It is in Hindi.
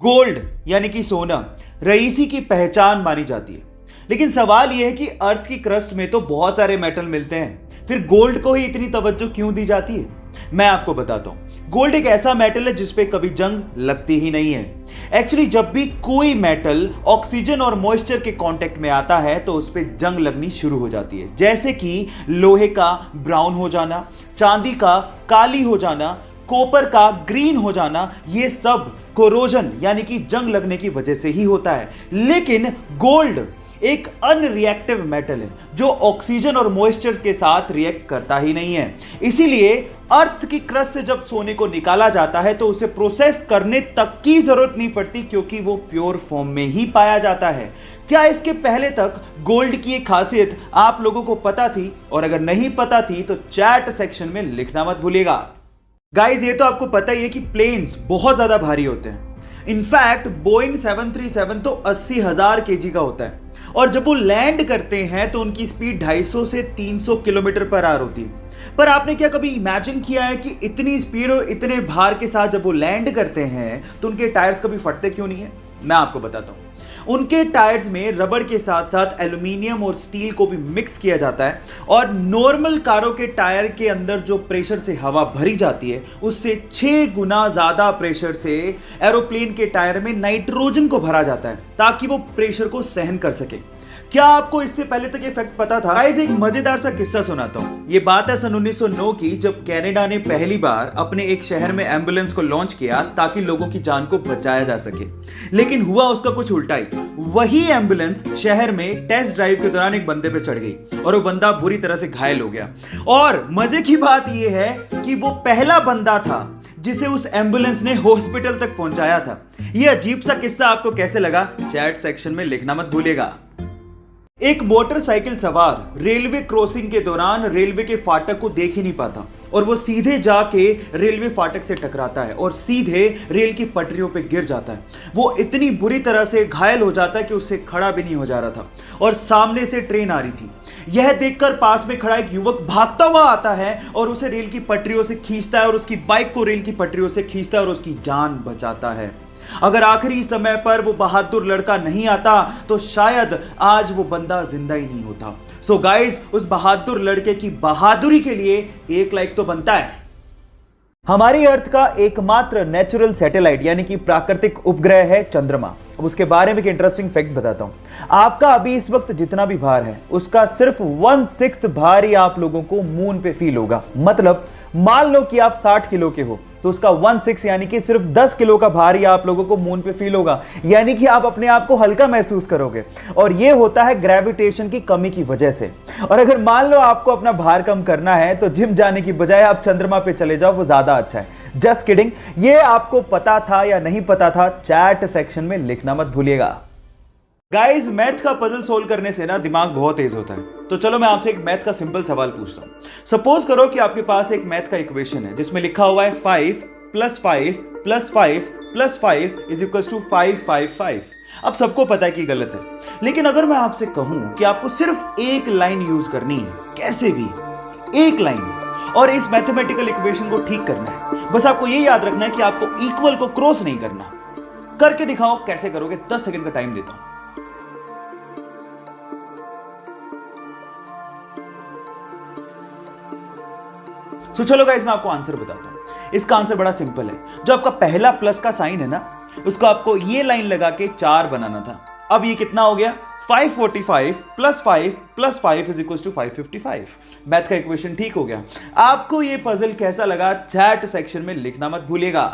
गोल्ड यानी कि सोना रईसी की पहचान मानी जाती है। लेकिन सवाल यह है कि अर्थ की क्रस्ट में तो बहुत सारे मेटल मिलते हैं, फिर गोल्ड को ही इतनी तवज्जो क्यों दी जाती है? मैं आपको बताता हूं। गोल्ड एक ऐसा मेटल है जिसपे कभी जंग लगती ही नहीं है। एक्चुअली जब भी कोई मेटल ऑक्सीजन और मॉइस्चर के कांटेक्ट में आता है तो उस पर जंग लगनी शुरू हो जाती है, जैसे कि लोहे का ब्राउन हो जाना, चांदी का काली हो जाना, कॉपर का ग्रीन हो जाना। ये सब कोरोजन यानी कि जंग लगने की वजह से ही होता है। लेकिन गोल्ड एक अनरिएक्टिव मेटल है जो ऑक्सीजन और मॉइस्चर के साथ रिएक्ट करता ही नहीं है। इसीलिए अर्थ की क्रस्ट से जब सोने को निकाला जाता है तो उसे प्रोसेस करने तक की जरूरत नहीं पड़ती, क्योंकि वो प्योर फॉर्म में ही पाया जाता है। क्या इसके पहले तक गोल्ड की एक खासियत आप लोगों को पता थी? और अगर नहीं पता थी तो चैट सेक्शन में लिखना मत भूलिएगा। गाइज, ये तो आपको पता ही है कि प्लेन्स बहुत ज्यादा भारी होते हैं। इनफैक्ट बोइंग 737 तो 80,000 केजी का होता है, और जब वो लैंड करते हैं तो उनकी स्पीड 250 से 300 किलोमीटर पर आवर होती है। पर आपने क्या कभी इमेजिन किया है कि इतनी स्पीड और इतने भार के साथ जब वो लैंड करते हैं तो उनके टायर्स कभी फटते क्यों नहीं है? मैं आपको बताता हूं। उनके टायर्स में रबड़ के साथ साथ एल्यूमिनियम और स्टील को भी मिक्स किया जाता है, और नॉर्मल कारों के टायर के अंदर जो प्रेशर से हवा भरी जाती है उससे 6 गुना ज्यादा प्रेशर से एरोप्लेन के टायर में नाइट्रोजन को भरा जाता है ताकि वो प्रेशर को सहन कर सके। क्या आपको इससे पहले तक ये फैक्ट पता था? गाइस, एक मजेदार सा किस्सा सुनाता हूं। ये बात है सन 1909 की, जब कनाडा ने पहली बार अपने एक शहर में एम्बुलेंस को लॉन्च किया ताकि लोगों की जान को बचाया जा सके। लेकिन हुआ उसका कुछ उल्टा ही। वही एम्बुलेंस शहर में टेस्ट ड्राइव के दौरान एक बंदे पे चढ़ गई और वो बंदा बुरी तरह से घायल हो गया। और मजे की बात यह है कि वो पहला बंदा था जिसे उस एम्बुलेंस ने हॉस्पिटल तक पहुंचाया था। यह अजीब सा किस्सा आपको कैसे लगा? चैट सेक्शन में लिखना मत भूलिएगा। एक मोटरसाइकिल सवार रेलवे क्रॉसिंग के दौरान रेलवे के फाटक को देख ही नहीं पाता और वो सीधे जाके रेलवे फाटक से टकराता है और सीधे रेल की पटरियों पे गिर जाता है। वो इतनी बुरी तरह से घायल हो जाता है कि उससे खड़ा भी नहीं हो जा रहा था, और सामने से ट्रेन आ रही थी। यह देखकर पास में खड़ा एक युवक भागता हुआ आता है और उसे रेल की पटरियों से खींचता है और उसकी बाइक को रेल की पटरियों से खींचता है और उसकी जान बचाता है। अगर आखिरी समय पर वो बहादुर लड़का नहीं आता तो शायद आज वो बंदा जिंदा ही नहीं होता। सो गाइस, उस बहादुर लड़के की बहादुरी के लिए एक लाइक तो बनता है। हमारी अर्थ का एकमात्र नेचुरल सैटेलाइट यानी कि प्राकृतिक उपग्रह है चंद्रमा। अब उसके बारे में एक इंटरेस्टिंग फैक्ट बताता हूं। आपका अभी इस वक्त जितना भी भार है उसका सिर्फ 1/6 भार ही आप लोगों को मून पे फील होगा। मतलब मान लो कि आप 60 किलो के हो तो उसका 1/6 यानी कि सिर्फ 10 किलो का भार ही आप लोगों को मून पे फील होगा, यानी कि आप अपने आप को हल्का महसूस करोगे। और यह होता है ग्रेविटेशन की कमी की वजह से। और अगर मान लो आपको अपना भार कम करना है तो जिम जाने की बजाय आप चंद्रमा पे चले जाओ, वो ज्यादा अच्छा है। Just kidding. ये आपको पता था या नहीं पता था? चैट सेक्शन में लिखना मत भूलिएगा। गाइस, मैथ का पजल सोल्व करने से ना दिमाग बहुत तेज होता है। तो चलो मैं आपसे एक मैथ का सिंपल सवाल पूछता हूं। सपोज करो कि आपके पास एक मैथ का इक्वेशन है जिसमें लिखा हुआ है 5 + 5 + 5 + 5 = 555। अब सबको पता है कि गलत है, लेकिन अगर मैं आपसे कहूं कि आपको सिर्फ एक लाइन यूज करनी है, कैसे भी एक लाइन, और इस मैथमेटिकल इक्वेशन को ठीक करना है, बस आपको यह याद रखना है कि आपको इक्वल को क्रॉस नहीं करना। करके दिखाओ कैसे करोगे? 10 सेकंड का टाइम देता हूं। तो चलो गाइस, मैं आपको आंसर बताता हूं। इसका आंसर बड़ा सिंपल है। जो आपका पहला प्लस का साइन है ना, उसको आपको ये लाइन लगा के 4 बनाना था। अब ये कितना हो गया? 545 + 5 + 5 = 555। मैथ का इक्वेशन ठीक हो गया। आपको ये पजल कैसा लगा? चैट सेक्शन में लिखना मत भूलिएगा।